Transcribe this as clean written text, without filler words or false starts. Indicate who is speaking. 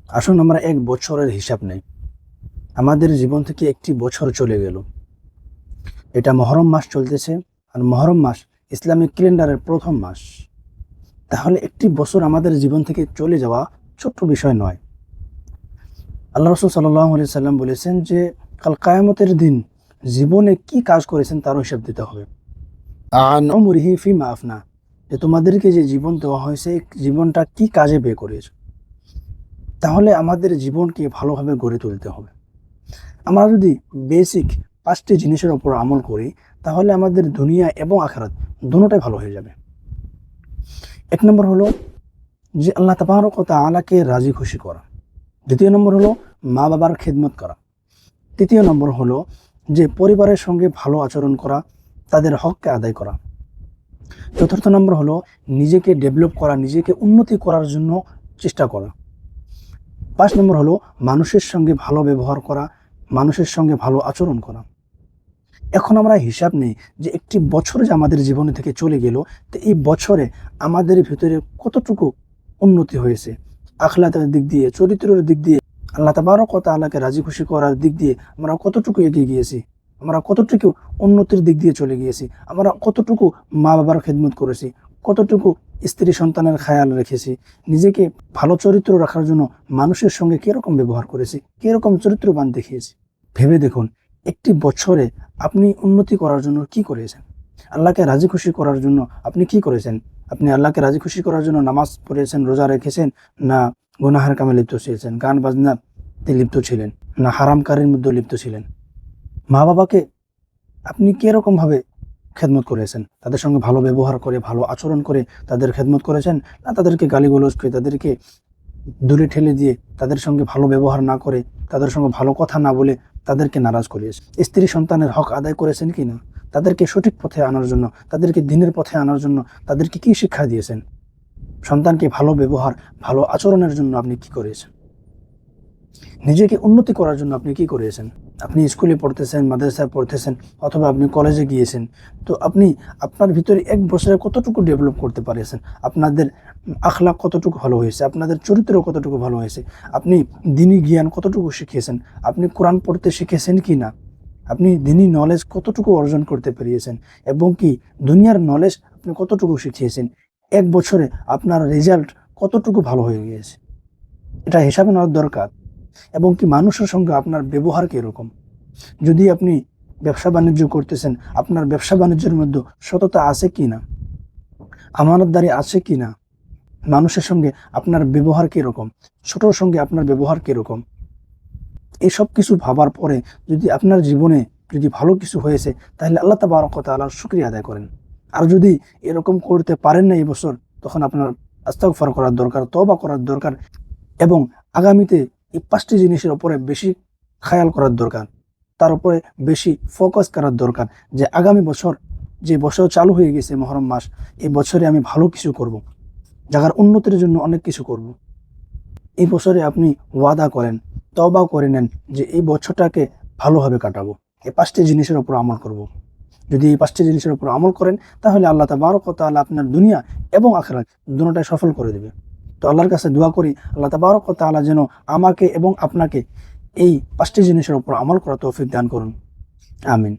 Speaker 1: আসুন আমরা এক বছরের হিসাব নেই। আমাদের জীবন থেকে একটি বছর চলে গেল। এটা মহরম মাস চলতেছে, আর মহরম মাস ইসলামিক ক্যালেন্ডারের প্রথম মাস। তাহলে একটি বছর আমাদের জীবন থেকে চলে যাওয়া ছোট্ট বিষয় নয়। আল্লাহ রাসূল সাল্লাল্লাহু আলাইহি সাল্লাম বলেছেন যে কাল কিয়ামতের দিন জীবনে কি কাজ করেছেন তার হিসাব দিতে হবে। আন উমরিহি ফিমা আফনা, যে তোমাদেরকে যে জীবন দেওয়া হয়েছে জীবনটা কি কাজে ব্যয় করেছে। তাহলে আমাদের জীবনকে ভালোভাবে গড়ে তুলতে হবে। আমরা যদি বেসিক 5টি জিনিসের উপর আমল করি, তাহলে আমাদের দুনিয়া এবং আখিরাত দুটোটাই ভালো হয়ে যাবে। এক নম্বর হলো যে আল্লাহ তাবারক ওয়া তাআলাকে রাজি খুশি করা। দ্বিতীয় নম্বর হলো মা বাবার খেদমত করা। তৃতীয় নম্বর হলো যে পরিবারের সঙ্গে ভালো আচরণ করা, তাদের হককে আদায় করা। চতুর্থ নম্বর হলো নিজেকে ডেভেলপ করা, নিজেকে উন্নতি করার জন্য চেষ্টা করা। 5 নম্বর হলো মানুষের সঙ্গে ভালো ব্যবহার করা, মানুষের সঙ্গে ভালো আচরণ করা। এখন আমরা হিসাব নেই যে একটি বছর যে আমাদের জীবনে থেকে চলে গেল, তো এই বছরে আমাদের ভিতরে কতটুকু উন্নতি হয়েছে, আখলাকের দিক দিয়ে, চরিত্রের দিক দিয়ে, আল্লাহ তাবারক ওয়া তাআলাকে রাজি খুশি করার দিক দিয়ে আমরা কতটুকু এগিয়ে গিয়েছি, আমরা কতটুকু উন্নতির দিক দিয়ে চলে গিয়েছি, আমরা কতটুকু মা বাবার খেদমত করেছি, কতটুকু স্ত্রী সন্তানের খেয়াল রেখেছি, নিজেকে ভালো চরিত্র রাখার জন্য মানুষের সঙ্গে কিরকম ব্যবহার করেছি, কিরকম চরিত্রবান দেখিয়েছি। ভেবে দেখুন, একটি বছরে আপনি উন্নতি করার জন্য কি করেছেন, আল্লাহকে রাজি খুশি করার জন্য আপনি কি করেছেন। আপনি আল্লাহকে রাজি খুশি করার জন্য নামাজ পড়েছেন, রোজা রেখেছেন, না গুনাহের কামে লিপ্ত ছিলেন, গান বাজনাতে লিপ্ত ছিলেন, না হারামকারীর মধ্যে লিপ্ত ছিলেন। মা বাবাকে আপনি কিরকম ভাবে খেদমত করেছেন, তাদের সঙ্গে ভালো ব্যবহার করে, ভালো আচরণ করে তাদের খেদমত করেছেন, না তাদেরকে গালিগালাজ করে, তাদেরকে দূরে ঠেলে দিয়ে, তাদের সঙ্গে ভালো ব্যবহার না করে, তাদের সঙ্গে ভালো কথা না বলে তাদেরকে নারাজ করিয়েছেন। স্ত্রী সন্তানের হক আদায় করেছেন কি না, তাদেরকে সঠিক পথে আনার জন্য, তাদেরকে দিনের পথে আনার জন্য তাদেরকে কি শিক্ষা দিয়েছেন। সন্তানকে ভালো ব্যবহার, ভালো আচরণের জন্য আপনি কি করেছেন। নিজেকে উন্নতি করার জন্য আপনি কি করেছেন। আপনি স্কুলে পড়তেছেন, মাদ্রাসায় পড়তেছেন, অথবা আপনি কলেজে গিয়েছেন, তো আপনি আপনার ভিতরে এক বছরে কতটুকু ডেভেলপ করতে পারিয়েছেন। আপনাদের আখলাক কতটুকু ভালো হয়েছে, আপনাদের চরিত্র কতটুকু ভালো হয়েছে, আপনি দিনী জ্ঞান কতটুকু শিখিয়েছেন, আপনি কোরআন পড়তে শিখেছেন কি না, আপনি দিনী নলেজ কতটুকু অর্জন করতে পেরিয়েছেন, এবং কি দুনিয়ার নলেজ আপনি কতটুকু শিখিয়েছেন। এক বছরে আপনার রেজাল্ট কতটুকু ভালো হয়ে গিয়েছে, এটা হিসাবে নেওয়ার দরকার। এবং কি মানুষের সঙ্গে আপনার ব্যবহার কীরকম। যদি আপনি ব্যবসা বাণিজ্য করতেছেন, আপনার ব্যবসা বাণিজ্যের মধ্যে সততা আছে কি না, আমানতদারি আছে কি না, মানুষের সঙ্গে আপনার ব্যবহার কীরকম, ছোটোর সঙ্গে আপনার ব্যবহার কীরকম। এসব কিছু ভাবার পরে যদি আপনার জীবনে যদি ভালো কিছু হয়েছে, তাহলে আল্লাহ তাবারক ওয়া তাআলার শুকরিয়া আদায় করেন। আর যদি এরকম করতে পারেন না এই বছর, তখন আপনার ইস্তিগফার করার দরকার, তওবা করার দরকার, এবং আগামীতে এই 5টি জিনিসের উপরে বেশি খেয়াল করার দরকার, তার উপরে বেশি ফোকাস করার দরকার, যে আগামী বছর, যে বছর চালু হয়ে গেছে মহরম মাস, এই বছরে আমি ভালো কিছু করব, জায়গার উন্নতির জন্য অনেক কিছু করব। এই বছরে আপনি ওয়াদা করেন, তওবা করে নেন যে এই বছরটাকে ভালোভাবে কাটাবো, এই 5টি জিনিসের উপর আমল করব। যদি এই 5টি জিনিসের উপর আমল করেন, তাহলে আল্লাহ তাবারক ওয়া তাআলা আপনার দুনিয়া এবং আখিরাত দুটোটাই সফল করে দেবে। তো আল্লাহর কাছে দোয়া করি, আল্লাহ তাবারক ওয়া তাআলা যেন আমাকে এবং আপনাকে এই 5টি জিনিসের উপর আমল করার তৌফিক দান করুন। আমিন।